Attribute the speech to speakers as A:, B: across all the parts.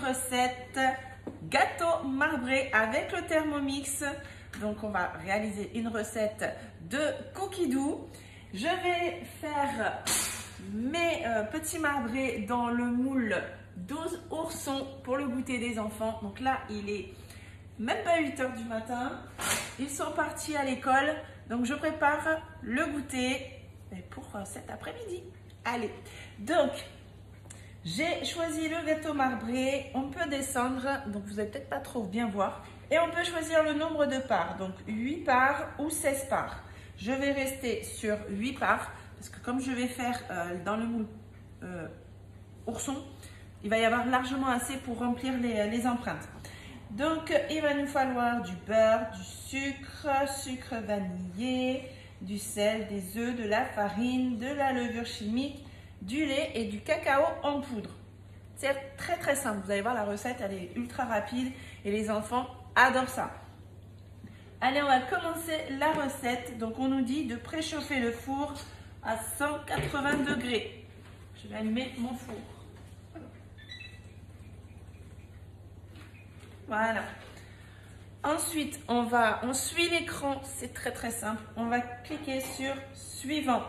A: recette gâteau marbré avec le Thermomix. Donc on va réaliser une recette de cookies doux. Je vais faire mes petits marbrés dans le moule 12 oursons pour le goûter des enfants. Donc là, il est même pas 8 h du matin. Ils sont partis à l'école. Donc je prépare le goûter pour cet après-midi. Allez, donc j'ai choisi le gâteau marbré. On peut descendre, donc vous n'allez peut-être pas trop bien voir. Et on peut choisir le nombre de parts, donc 8 parts ou 16 parts. Je vais rester sur 8 parts, parce que comme je vais faire dans le moule ourson, il va y avoir largement assez pour remplir les empreintes. Donc, il va nous falloir du beurre, du sucre vanillé, du sel, des œufs, de la farine, de la levure chimique, du lait et du cacao en poudre. C'est très simple. Vous allez voir, la recette, elle est ultra rapide et les enfants adorent ça. Allez, on va commencer la recette. Donc, on nous dit de préchauffer le four à 180 degrés. Je vais allumer mon four. Voilà. Ensuite, on suit l'écran, c'est très simple. On va cliquer sur suivant.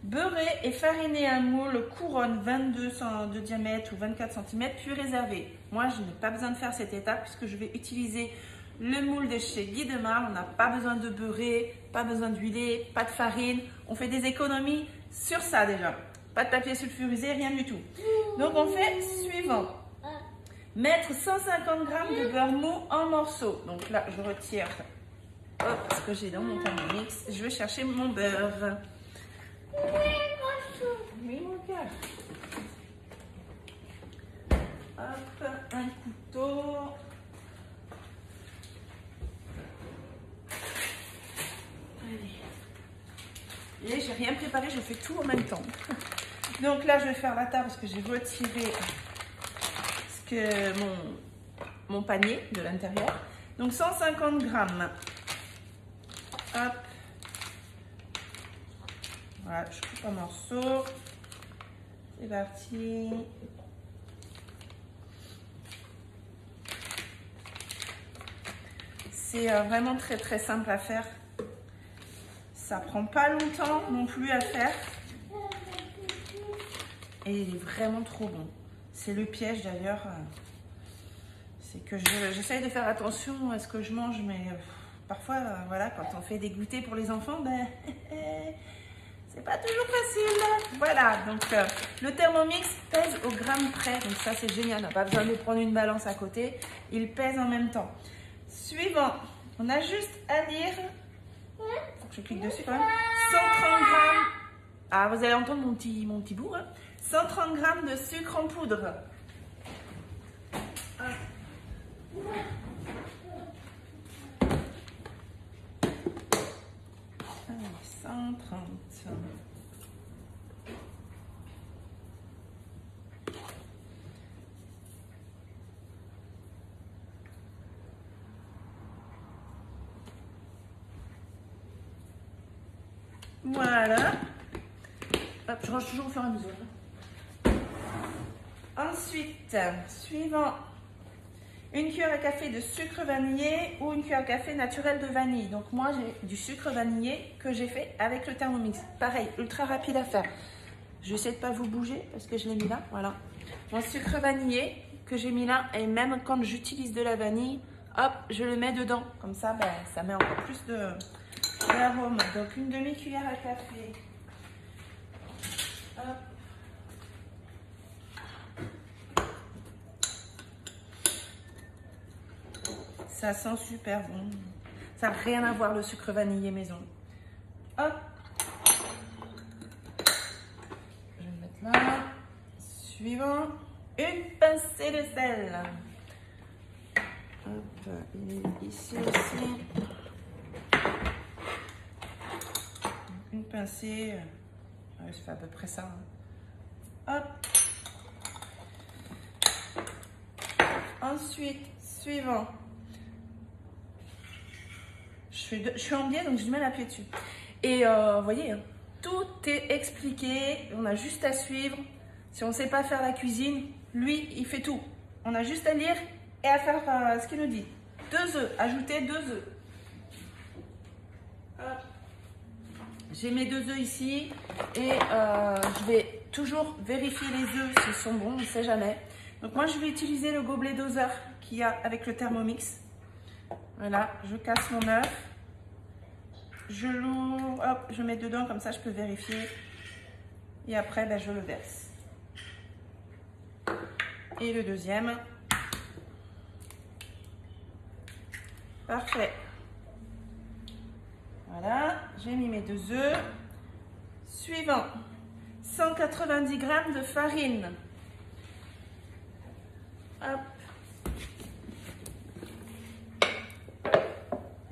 A: Beurrer et fariner un moule couronne 22 de diamètre ou 24 cm puis réserver. Moi, je n'ai pas besoin de faire cette étape puisque je vais utiliser le moule de chez Guy Demar. On n'a pas besoin de beurrer, pas besoin d'huiler, pas de farine. On fait des économies sur ça déjà. Pas de papier sulfurisé, rien du tout. Donc, on fait suivant. Mettre 150 g de beurre mou en morceaux. Donc là, je retire ce que j'ai dans mon Thermomix. Je vais chercher mon beurre. Oui, mon cœur. Hop, un couteau. Allez. Et j'ai rien préparé, je fais tout en même temps. Donc là, je vais faire la table parce que j'ai retiré mon panier de l'intérieur. Donc 150 g. Hop. Voilà, je coupe en morceaux. C'est parti. C'est vraiment très simple à faire. Ça prend pas longtemps non plus à faire. Et il est vraiment trop bon. C'est le piège d'ailleurs. C'est que j'essaye de faire attention à ce que je mange, mais parfois, voilà, quand on fait des goûters pour les enfants, ben, c'est pas toujours facile. Voilà, donc le Thermomix pèse au gramme près, donc ça c'est génial. On n'a pas besoin de prendre une balance à côté, il pèse en même temps. Suivant, on a juste à lire, faut que je clique dessus quand même, 130 g. Ah, vous allez entendre mon petit bout, hein. 130 g de sucre en poudre. 130. Voilà. Hop, je range toujours au fur et à mesure. Ensuite, suivant, une cuillère à café de sucre vanillé ou une cuillère à café naturelle de vanille. Donc moi, j'ai du sucre vanillé que j'ai fait avec le Thermomix. Pareil, ultra rapide à faire. Je vais essayer de ne pas vous bouger parce que je l'ai mis là. Voilà. Mon sucre vanillé que j'ai mis là. Et même quand j'utilise de la vanille, hop, je le mets dedans. Comme ça, ben, ça met encore plus d'arôme. Donc une demi-cuillère à café. Hop. Ça sent super bon. Ça n'a rien à voir le sucre vanillé maison. Hop. Je vais le mettre là. Suivant. Une pincée de sel. Hop. Il est ici aussi. Une pincée. Ouais, je fais à peu près ça. Hop. Ensuite, suivant. Je suis en biais, donc je mets la pied dessus. Et vous voyez, hein, tout est expliqué. On a juste à suivre. Si on ne sait pas faire la cuisine, lui, il fait tout. On a juste à lire et à faire ce qu'il nous dit. 2 œufs, ajouter 2 œufs. J'ai mes 2 œufs ici et je vais toujours vérifier les œufs s'ils sont bons, on ne sait jamais. Donc moi je vais utiliser le gobelet doseur qu'il y a avec le Thermomix. Voilà, je casse mon œuf, je l'ouvre, hop, je mets dedans comme ça je peux vérifier et après ben, je le verse. Et le deuxième. Parfait. Voilà, j'ai mis mes 2 œufs. Suivant, 190 g de farine. Hop.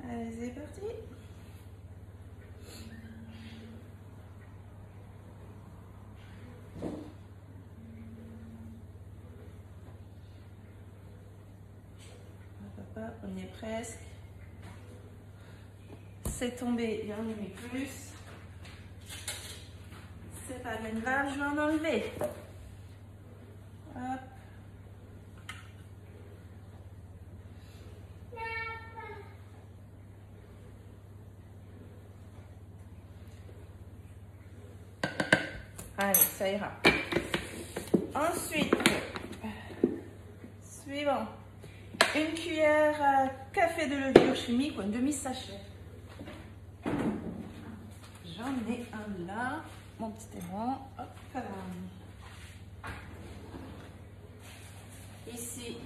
A: Allez, c'est parti. On y est presque. C'est tombé, il y en a mis plus. C'est pas bien grave, je vais en enlever. Hop. Allez, ça ira. Ensuite, suivant, une cuillère à café de levure chimique ou un demi-sachet. J'en ai un là, mon petit aimant. Hop là. Ici,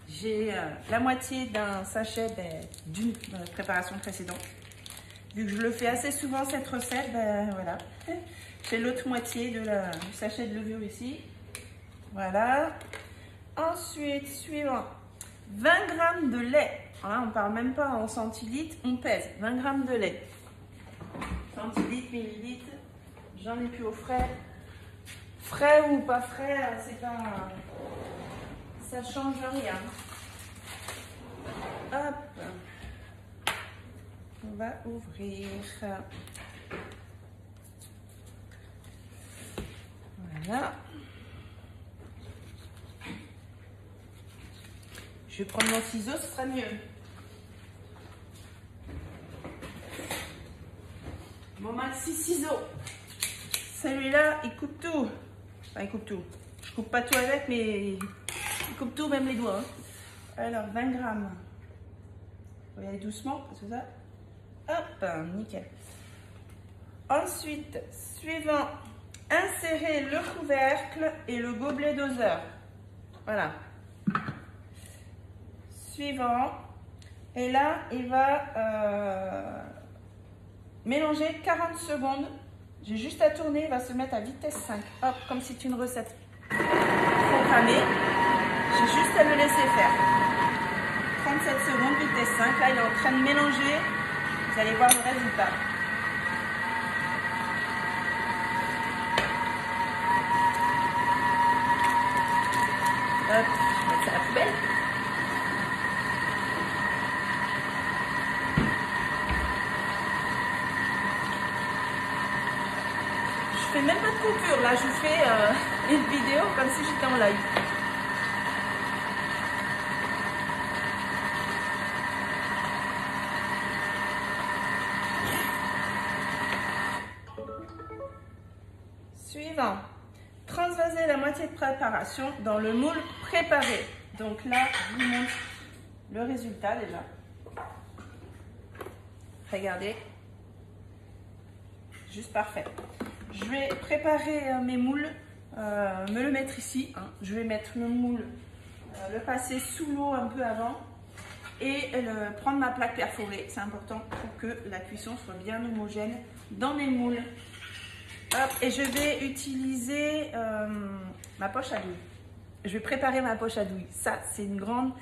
A: j'ai la moitié d'un sachet d'une préparation précédente. Vu que je le fais assez souvent cette recette, ben voilà. J'ai l'autre moitié du sachet de levure ici. Voilà. Ensuite, suivant, 20 g de lait. Alors là, on ne parle même pas en centilitres, on pèse 20 g de lait. Centilitres, millilitres, j'en ai plus au frais. Frais ou pas frais, c'est pas. Ça change rien. Hop. On va ouvrir. Voilà. Je vais prendre mon ciseau, ce sera mieux. Mon maxi ciseau. Celui-là, il coupe tout. Enfin, il coupe tout. Je coupe pas tout avec, mais il coupe tout, même les doigts. Hein. Alors, 20 g. Faut y aller doucement, parce que ça. Hop, nickel. Ensuite, suivant, insérer le couvercle et le gobelet doseur. Voilà. Suivant. Et là, il va mélanger 40 secondes. J'ai juste à tourner, il va se mettre à vitesse 5. Hop, comme c'est une recette programmée. J'ai juste à le laisser faire. 37 secondes, vitesse 5. Là, il est en train de mélanger. Vous allez voir le résultat. Hop, je vais mettre ça à la poubelle. Je fais même pas de coupure, là je vous fais une vidéo comme si j'étais en live. Suivant, transvaser la moitié de préparation dans le moule préparé. Donc là, je vous montre le résultat déjà. Regardez, juste parfait. Je vais préparer mes moules, me le mettre ici. Hein. Je vais mettre le moule, le passer sous l'eau un peu avant et prendre ma plaque perforée. C'est important pour que la cuisson soit bien homogène dans mes moules. Hop, et je vais utiliser ma poche à douille. Je vais préparer ma poche à douille. Ça, c'est une grande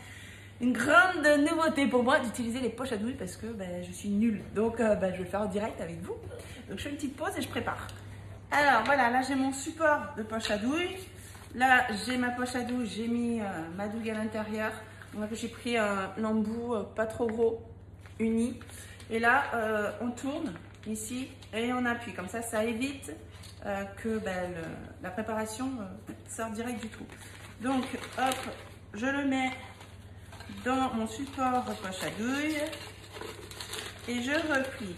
A: nouveauté pour moi d'utiliser les poches à douille parce que je suis nulle. Donc, je vais le faire en direct avec vous. Donc, je fais une petite pause et je prépare. Alors, voilà, là, j'ai mon support de poche à douille. Là, j'ai ma poche à douille. J'ai mis ma douille à l'intérieur. Donc, j'ai pris un embout pas trop gros, uni. Et là, on tourne ici et on appuie. Comme ça évite que la préparation sorte direct du trou. Donc, hop, je le mets dans mon support poche à douille et je replie.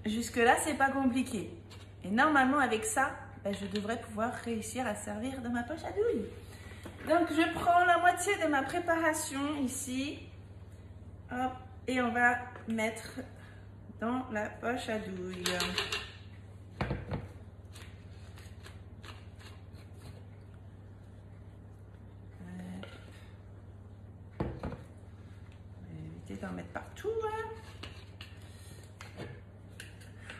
A: Jusque là, c'est pas compliqué. Et normalement, avec ça, ben, je devrais pouvoir réussir à servir de ma poche à douille. Donc, je prends la moitié de ma préparation ici. Hop, et on va mettre dans la poche à douille. Éviter d'en mettre partout.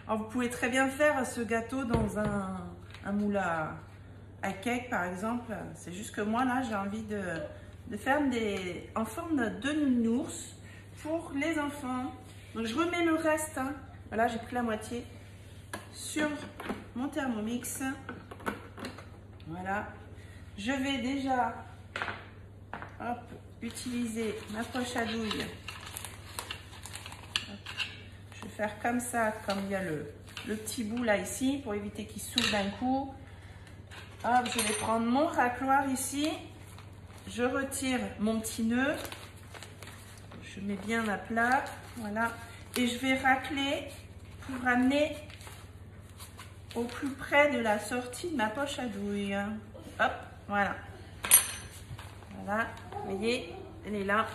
A: Alors, vous pouvez très bien faire ce gâteau dans un moule à cake, par exemple. C'est juste que moi, là, j'ai envie de faire en forme de nounours pour les enfants. Donc, je remets le reste. Hein. Voilà, j'ai pris la moitié sur mon Thermomix. Voilà. Je vais déjà hop, utiliser ma poche à douille. Je vais faire comme ça, comme il y a le petit bout là ici, pour éviter qu'il s'ouvre d'un coup. Hop, je vais prendre mon racloir ici. Je retire mon petit nœud. Je mets bien à plat. Voilà. Et je vais racler pour amener au plus près de la sortie de ma poche à douille. Hop, voilà. Voilà, vous voyez, elle est là.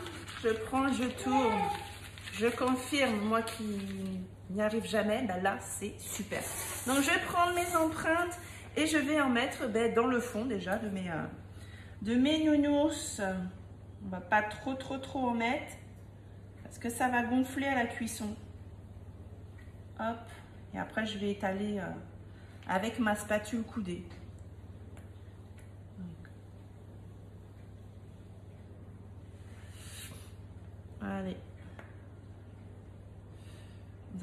A: Je prends, je tourne. Je confirme, moi qui n'y arrive jamais, ben là c'est super. Donc je vais prendre mes empreintes et je vais en mettre dans le fond déjà de mes nounours. On va pas trop en mettre parce que ça va gonfler à la cuisson. Hop, et après je vais étaler avec ma spatule coudée. Allez.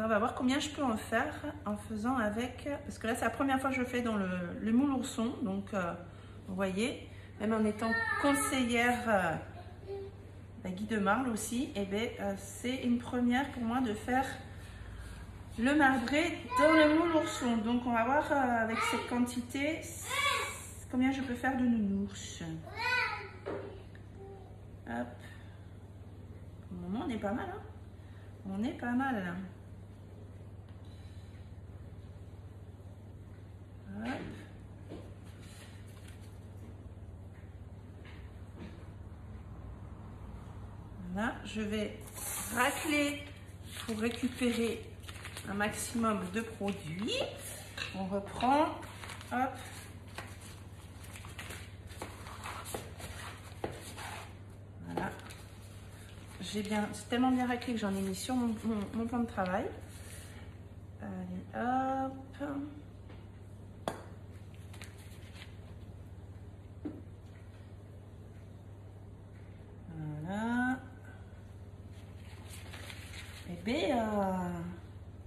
A: On va voir combien je peux en faire en faisant avec, parce que là c'est la première fois que je le fais dans le moule ourson, donc vous voyez, même en étant conseillère Guy de Marle aussi, et c'est une première pour moi de faire le marbré dans le moule ourson. Donc on va voir avec cette quantité combien je peux faire de nounours. Hop. Pour le moment on est pas mal, hein. On est pas mal là. Hop. Voilà, je vais racler pour récupérer un maximum de produits. On reprend, hop. Voilà. C'est tellement bien raclé que j'en ai mis sur mon plan de travail. Allez, hop. Voilà. Eh bien,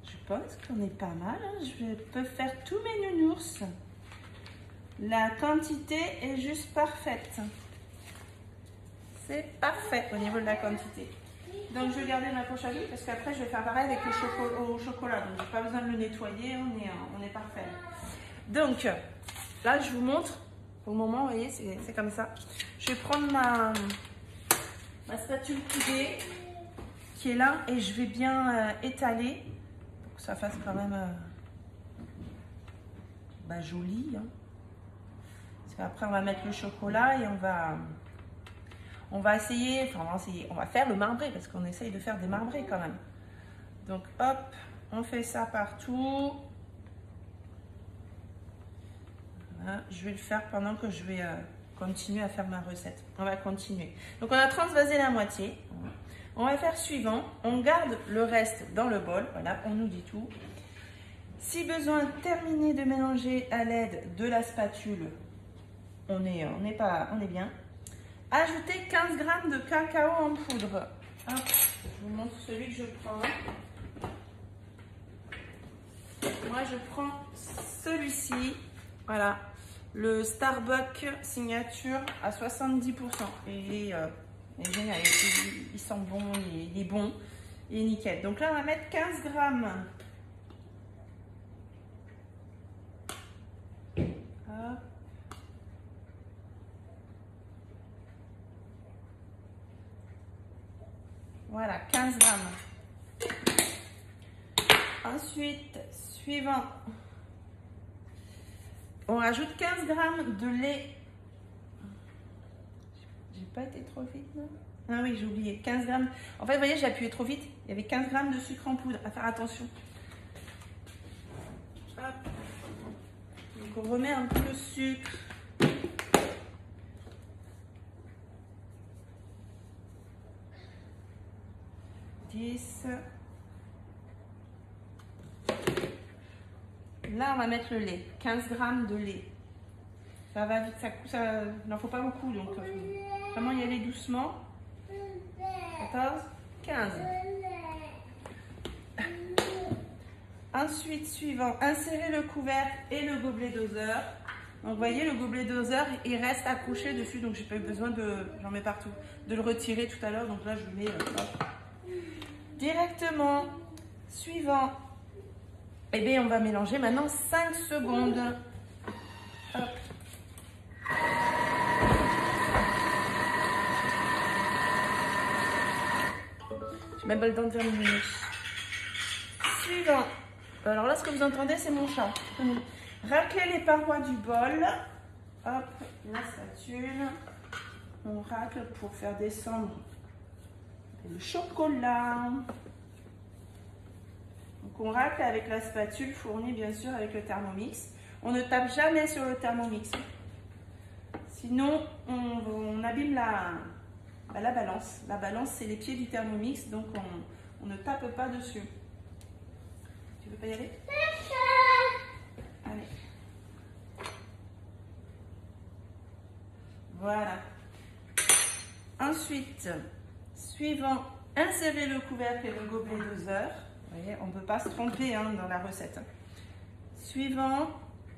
A: je pense qu'on est pas mal. Je peux faire tous mes nounours. La quantité est juste parfaite. C'est parfait au niveau de la quantité. Donc, je vais garder ma poche à douille parce qu'après, je vais faire pareil avec le chocolat. Donc, je n'ai pas besoin de le nettoyer. On est parfait. Donc, là, je vous montre. Pour le moment, vous voyez, c'est comme ça. Je vais prendre ma spatule coudée qui est là et je vais bien étaler pour que ça fasse quand même joli. Hein. Parce qu'après, on va mettre le chocolat et on va essayer, on va faire le marbré parce qu'on essaye de faire des marbrés quand même. Donc hop, on fait ça partout. Voilà, je vais le faire pendant que je vais continuer à faire ma recette. On va continuer. Donc on a transvasé la moitié. On va faire suivant. On garde le reste dans le bol. Voilà, on nous dit tout. Si besoin, terminer de mélanger à l'aide de la spatule. On est bien. Ajoutez 15 g de cacao en poudre. Hop, je vous montre celui que je prends. Moi, je prends celui-ci. Voilà, le Starbucks signature à 70%. Et il est génial. Il sent bon, il est bon. Il est nickel. Donc là, on va mettre 15 g. Hop. Voilà, 15 grammes. Ensuite, suivant, on rajoute 15 grammes de lait. J'ai pas été trop vite, non? Ah oui, j'ai oublié. 15 grammes. En fait, vous voyez, j'ai appuyé trop vite. Il y avait 15 grammes de sucre en poudre. À faire attention. Hop. Donc, on remet un peu le sucre. Là, on va mettre le lait. 15 grammes de lait. Ça va vite, ça il n'en faut pas beaucoup, donc vraiment y aller doucement. 14, 15. Ensuite, suivant, insérer le couvercle et le gobelet doseur. Donc, vous voyez, le gobelet doseur, il reste accroché dessus, donc j'ai pas eu besoin de, j'en mets partout, de le retirer tout à l'heure. Donc là, je le mets directement. Suivant, eh bien, on va mélanger maintenant 5 secondes. Hop. J'ai même pas le temps de terminer. Suivant. Alors là, ce que vous entendez, c'est mon chat. Racler les parois du bol. Hop, la spatule. On racle pour faire descendre le chocolat. Donc on racle avec la spatule fournie bien sûr avec le Thermomix. On ne tape jamais sur le Thermomix. Sinon, on abîme la balance. La balance, c'est les pieds du Thermomix, donc on ne tape pas dessus. Tu veux pas y aller? Allez. Voilà. Ensuite, suivant, insérer le couvercle et le gobelet doseur. Vous voyez, on ne peut pas se tromper hein, dans la recette. Suivant,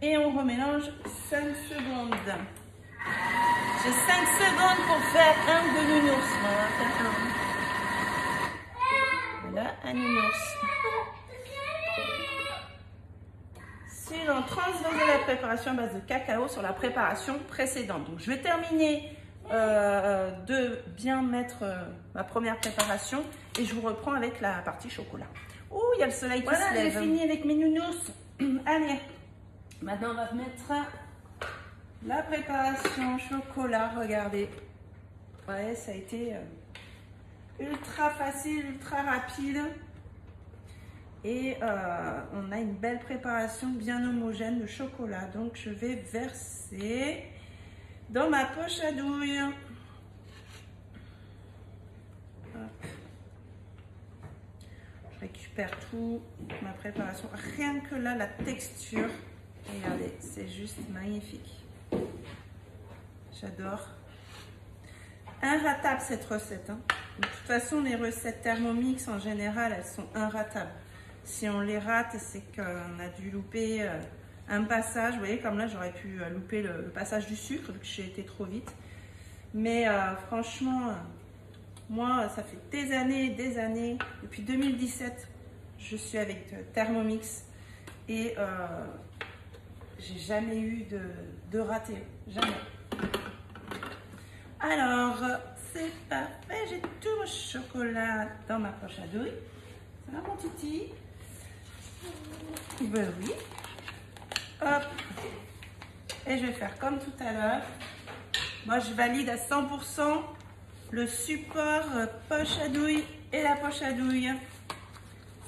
A: et on remélange 5 secondes. J'ai 5 secondes pour faire un de nounours. Voilà, un nounours. Suivant, transvaser la préparation à base de cacao sur la préparation précédente. Donc, je vais terminer de bien mettre ma première préparation et je vous reprends avec la partie chocolat. Oh, il y a le soleil qui se lève. J'ai fini avec mes nounours. Allez, maintenant on va mettre la préparation chocolat. Regardez, ouais, ça a été ultra facile, ultra rapide. Et on a une belle préparation bien homogène de chocolat. Donc je vais verser dans ma poche à douille. Hop. Je récupère tout, ma préparation. Rien que là, la texture, regardez, c'est juste magnifique. J'adore. Inratable cette recette. Hein. De toute façon, les recettes Thermomix, en général, elles sont inratables. Si on les rate, c'est qu'on a dû louper un passage. Vous voyez, comme là, j'aurais pu louper le passage du sucre, vu que j'ai été trop vite. Mais franchement, moi, ça fait des années, depuis 2017, je suis avec Thermomix. Et j'ai jamais eu de raté. Jamais. Alors, c'est parfait. J'ai tout mon chocolat dans ma poche à douille. Ça va, mon titi? Ben oui. Hop. Et je vais faire comme tout à l'heure. Moi, je valide à 100% le support poche à douille et la poche à douille.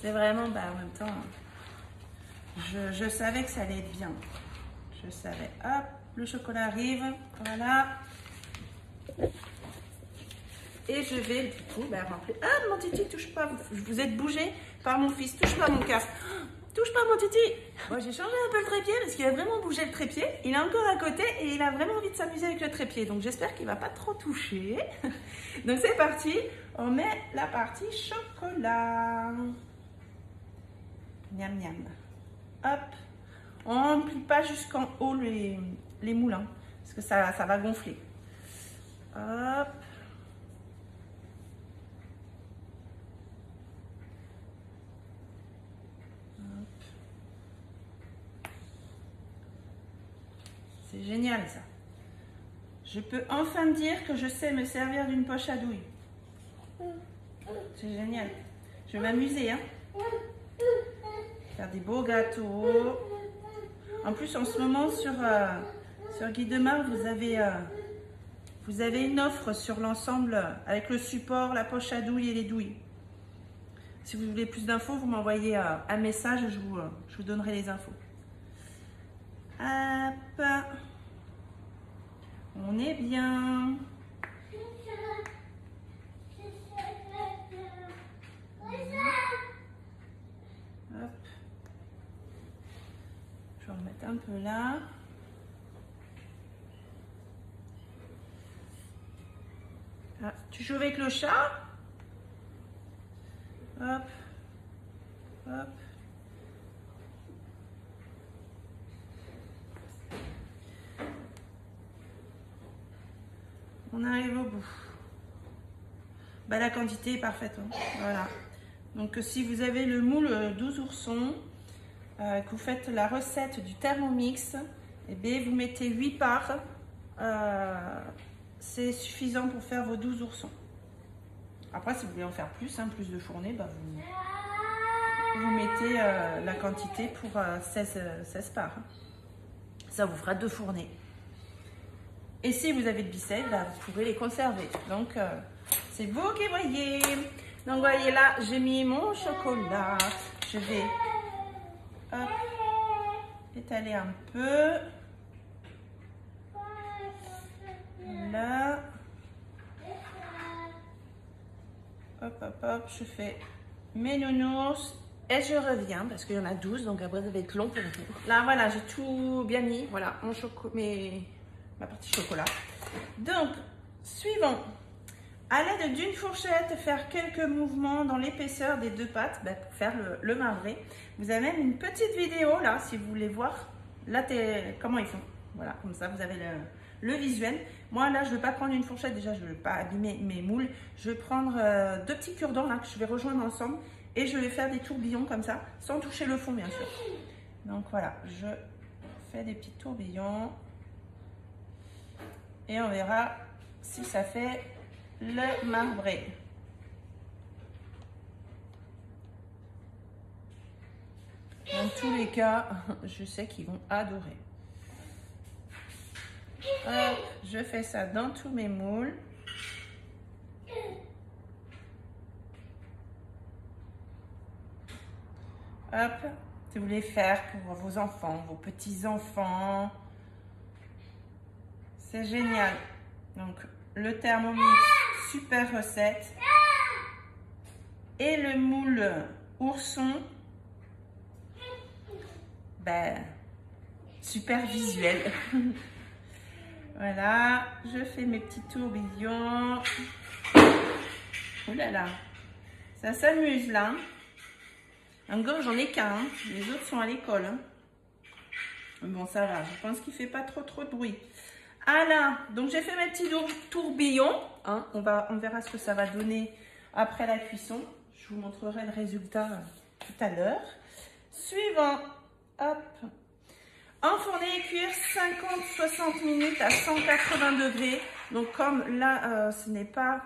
A: C'est vraiment, en même temps, je savais que ça allait être bien. Je savais. Hop, le chocolat arrive. Voilà. Et je vais du coup remplir. Ah, mon titi, touche pas. Vous êtes bougé par mon fils. Touche pas mon casque. Touche pas mon titi. Moi, j'ai changé un peu le trépied parce qu'il a vraiment bougé le trépied. Il est encore à côté et il a vraiment envie de s'amuser avec le trépied. Donc, j'espère qu'il va pas trop toucher. Donc, c'est parti. On met la partie chocolat. Miam, miam. Hop. On ne remplit pas jusqu'en haut les moulins parce que ça va gonfler. Hop. C'est génial ça. Je peux enfin dire que je sais me servir d'une poche à douille. C'est génial. Je vais m'amuser, hein. Faire des beaux gâteaux. En plus, en ce moment, sur Guy Demar, vous avez une offre sur l'ensemble avec le support, la poche à douille et les douilles. Si vous voulez plus d'infos, vous m'envoyez un message, je vous donnerai les infos. Hop. On est bien. Hop. Je vais en mettre un peu là. Ah, tu joues avec le chat? Hop. Hop. On arrive au bout. Bah, la quantité est parfaite. Hein. Voilà. Donc si vous avez le moule 12 oursons, que vous faites la recette du Thermomix, et bien vous mettez 8 parts. C'est suffisant pour faire vos 12 oursons. Après, si vous voulez en faire plus, hein, plus de fournées, bah, vous mettez la quantité pour 16 parts. Ça vous fera 2 fournées. Et si vous avez de bicelle, bah, vous pourrez les conserver. Donc, c'est vous qui voyez. Donc, voyez là, j'ai mis mon chocolat. Je vais hop, étaler un peu. Là. Hop, hop, hop, je fais mes nounours et je reviens parce qu'il y en a 12, donc après ça va être long pour vous. Là, voilà, j'ai tout bien mis. Voilà, ma partie chocolat. Donc, suivant. À l'aide d'une fourchette, faire quelques mouvements dans l'épaisseur des 2 pattes pour faire le marbré. Vous avez même une petite vidéo là, si vous voulez voir là, comment ils font. Voilà, comme ça, vous avez le visuel. Moi, là, je ne vais pas prendre une fourchette. Déjà, je ne vais pas abîmer mes moules. Je vais prendre 2 petits cure-dents là, que je vais rejoindre ensemble. Et je vais faire des tourbillons comme ça, sans toucher le fond, bien sûr. Donc, voilà, je fais des petits tourbillons. Et on verra si ça fait le marbré. Dans tous les cas, je sais qu'ils vont adorer. Hop, je fais ça dans tous mes moules. Hop, si vous voulez faire pour vos enfants, vos petits-enfants, c'est génial. Donc, le Thermomix, super recette. Et le moule ourson, super visuel. Voilà, je fais mes petits tourbillons. Ouh là là, ça s'amuse là. Encore, j'en ai qu'un, hein. Les autres sont à l'école. Hein. Bon, ça va, je pense qu'il ne fait pas trop de bruit. Ah là, donc j'ai fait mes petits tourbillons. Hein. On verra ce que ça va donner après la cuisson. Je vous montrerai le résultat tout à l'heure. Suivant, hop. Enfourner et cuire 50-60 minutes à 180 degrés. Donc comme là, ce n'est pas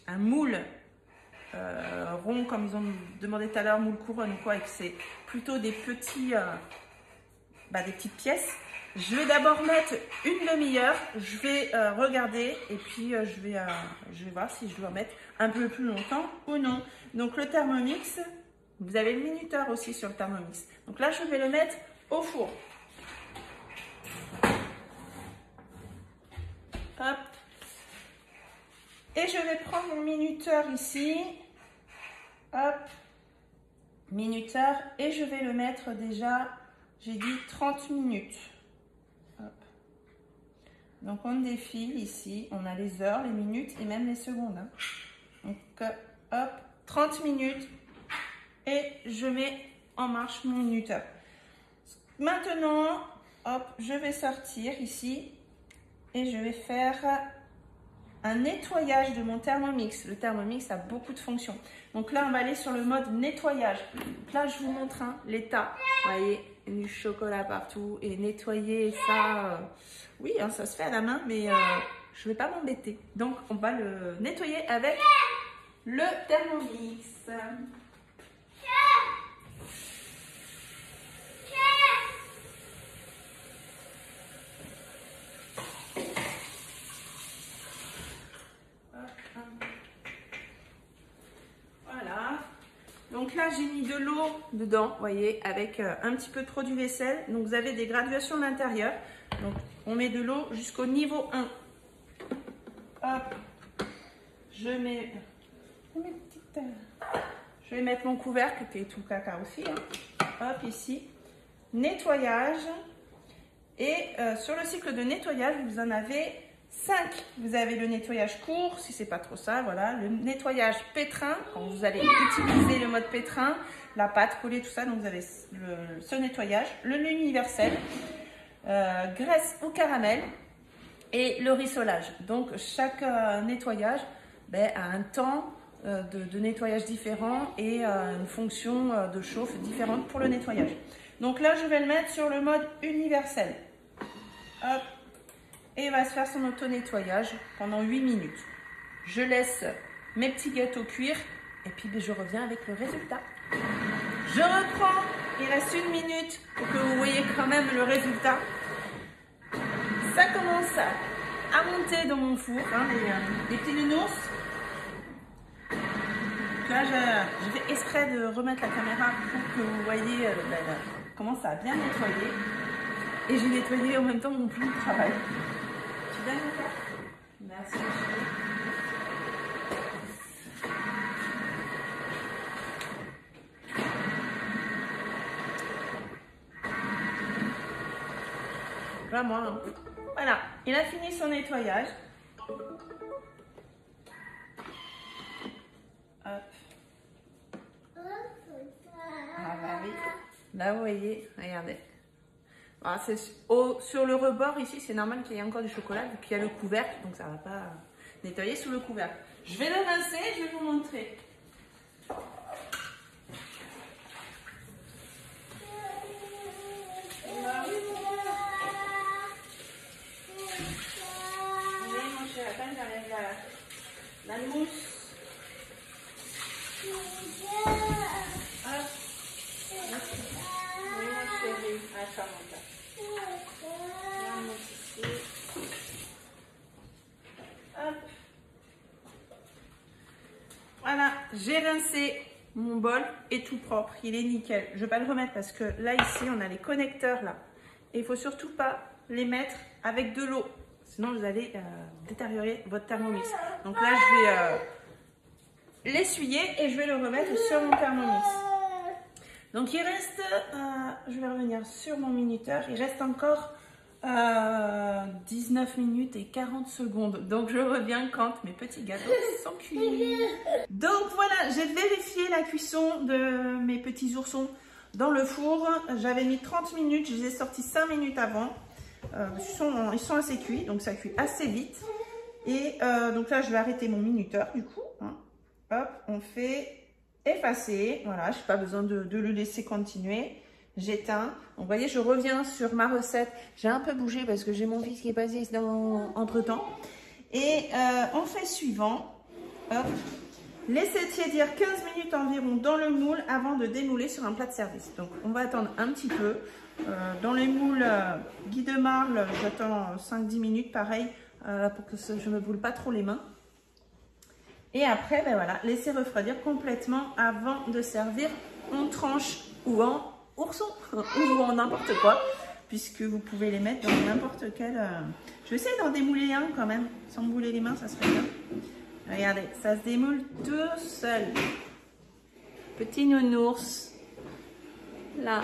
A: un moule rond comme ils ont demandé tout à l'heure, moule couronne ou quoi, et que c'est plutôt des petits, des petites pièces. Je vais d'abord mettre une demi-heure, je vais regarder et puis je vais voir si je dois mettre un peu plus longtemps ou non. Donc le Thermomix, vous avez le minuteur aussi sur le Thermomix. Donc là, je vais le mettre au four. Hop. Et je vais prendre mon minuteur ici. Hop. Minuteur. Et je vais le mettre déjà, j'ai dit 30 minutes. Hop. Donc on défile ici. On a les heures, les minutes et même les secondes. Hein. Donc hop. 30 minutes. Et je mets en marche mon minuteur. Maintenant, hop, je vais sortir ici. Et je vais faire un nettoyage de mon Thermomix. Le Thermomix a beaucoup de fonctions. Donc là, on va aller sur le mode nettoyage. Donc là, je vous montre l'état. Vous voyez, du chocolat partout. Et nettoyer ça, oui, hein, ça se fait à la main, mais je ne vais pas m'embêter. Donc, on va le nettoyer avec le Thermomix. Voilà. Donc là, j'ai mis de l'eau dedans, vous voyez, avec un petit peu trop du vaisselle. Donc vous avez des graduations à l'intérieur. Donc on met de l'eau jusqu'au niveau 1. Hop. Je vais mettre mon couvercle qui est tout caca aussi. Hein. Hop, ici. Nettoyage. Et sur le cycle de nettoyage, vous en avez 5. Vous avez le nettoyage court, si c'est pas trop ça, voilà. Le nettoyage pétrin, quand vous allez utiliser le mode pétrin, la pâte collée, tout ça. Donc vous avez ce nettoyage. Le universel, graisse ou caramel et le rissolage. Donc chaque nettoyage a un temps de nettoyage différent et une fonction de chauffe différente pour le nettoyage. Donc là, je vais le mettre sur le mode universel. Hop. Et il va se faire son auto-nettoyage pendant 8 minutes. Je laisse mes petits gâteaux cuire et puis je reviens avec le résultat. Je reprends, il reste 1 minute pour que vous voyez quand même le résultat. Ça commence à monter dans mon four, hein, les petits nounours. Donc là, je fais exprès de remettre la caméra pour que vous voyez comment ça a bien nettoyé. Et j'ai nettoyé en même temps mon plan de travail. Tu viens de faire? Merci. Là, moi, hein. Voilà, il a fini son nettoyage. Hop. Ah bah oui. Là, vous voyez, regardez. Alors, sur le rebord ici, c'est normal qu'il y ait encore du chocolat vu qu'il y a le couvercle, donc ça ne va pas nettoyer sous le couvercle. Je vais le rincer, je vais vous montrer. Oui, mon chéri, attends, j'enlève la mousse. Hop. Oui, mon chéri, attends, mon cœur. La mousse ici. Hop. Voilà, j'ai rincé mon bol et tout propre, il est nickel. Je ne vais pas le remettre parce que là, ici, on a les connecteurs là. Et il ne faut surtout pas les mettre avec de l'eau. Sinon, vous allez détériorer votre Thermomix. Donc là, je vais l'essuyer et je vais le remettre sur mon Thermomix. Donc il reste, je vais revenir sur mon minuteur, il reste encore 19 minutes et 40 secondes. Donc je reviens quand mes petits gâteaux sont cuits. Donc voilà, j'ai vérifié la cuisson de mes petits oursons dans le four. J'avais mis 30 minutes, je les ai sortis 5 minutes avant. Ils sont assez cuits, donc ça cuit assez vite. Et donc là, je vais arrêter mon minuteur du coup. Hein. Hop, on fait effacer. Voilà, je n'ai pas besoin de le laisser continuer. J'éteins. Donc, vous voyez, je reviens sur ma recette. J'ai un peu bougé parce que j'ai mon fils qui est passé entre-temps. Et on fait suivant. Hop. Laissez tiédir 15 minutes environ dans le moule avant de démouler sur un plat de service. Donc, on va attendre un petit peu. Dans les moules Guy de Marle, j'attends 5-10 minutes, pareil, pour que je ne me boule pas trop les mains. Et après, ben voilà, laissez refroidir complètement avant de servir en tranche ou en ourson ou en n'importe quoi, puisque vous pouvez les mettre dans n'importe quel... Je vais essayer d'en démouler un quand même, sans me bouler les mains, ça serait bien. Regardez, ça se démoule tout seul. Petit nounours. Là,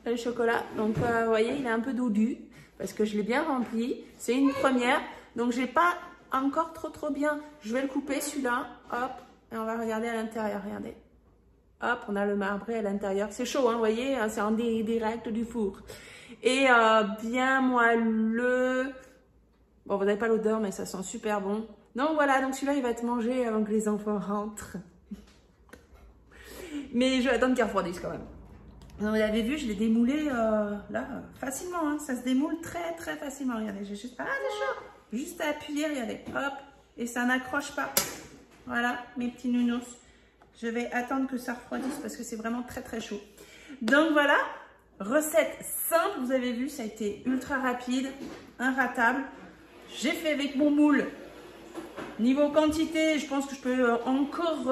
A: le chocolat. Donc, vous voyez, il est un peu dodu parce que je l'ai bien rempli. C'est une première, donc j'ai pas encore trop bien. Je vais le couper celui-là, hop, et on va regarder à l'intérieur, regardez. Hop, on a le marbré à l'intérieur. C'est chaud, hein, vous voyez, c'est en direct du four. Et bien moelleux. Bon, vous n'avez pas l'odeur, mais ça sent super bon. Donc voilà, donc celui-là, il va être mangé avant que les enfants rentrent. Mais je vais attendre qu'il refroidisse quand même. Vous l'avez vu, je l'ai démoulé là, facilement. Hein, ça se démoule très facilement. Regardez, j'ai juste... Ah, c'est chaud. Juste à appuyer, regardez, hop, et ça n'accroche pas. Voilà, mes petits nounours. Je vais attendre que ça refroidisse parce que c'est vraiment très très chaud. Donc voilà, recette simple, vous avez vu, ça a été ultra rapide, inratable. J'ai fait avec mon moule. Niveau quantité, je pense que je peux encore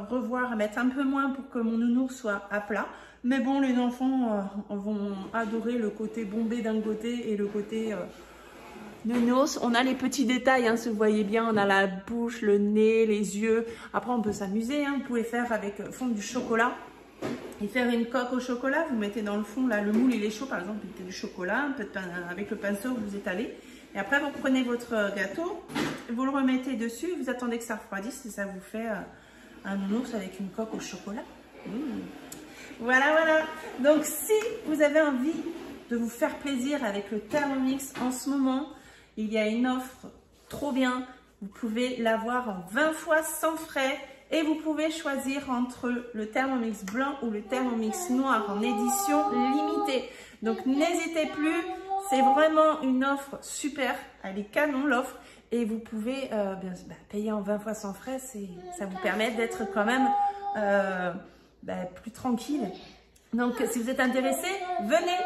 A: revoir, mettre un peu moins pour que mon nounours soit à plat. Mais bon, les enfants vont adorer le côté bombé d'un côté et le côté nounours. On a les petits détails, hein, si vous voyez bien, on a la bouche, le nez, les yeux. Après, on peut s'amuser, hein. Vous pouvez faire avec fondre du chocolat et faire une coque au chocolat. Vous mettez dans le fond, là, le moule il est chaud, par exemple, vous mettez du chocolat, un peu de pain, avec le pinceau, vous étalez. Et après, vous prenez votre gâteau, vous le remettez dessus, vous attendez que ça refroidisse et ça vous fait un nounours avec une coque au chocolat. Voilà, voilà. Donc, si vous avez envie de vous faire plaisir avec le Thermomix en ce moment, il y a une offre trop bien. Vous pouvez l'avoir en 20 fois sans frais et vous pouvez choisir entre le Thermomix blanc ou le Thermomix noir en édition limitée. Donc, n'hésitez plus. C'est vraiment une offre super, elle est canon l'offre et vous pouvez payer en 20 fois sans frais, ça vous permet d'être quand même plus tranquille. Donc si vous êtes intéressé, venez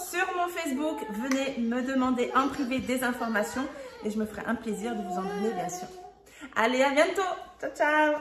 A: sur mon Facebook, venez me demander en privé des informations et je me ferai un plaisir de vous en donner bien sûr. Allez, à bientôt, ciao ciao.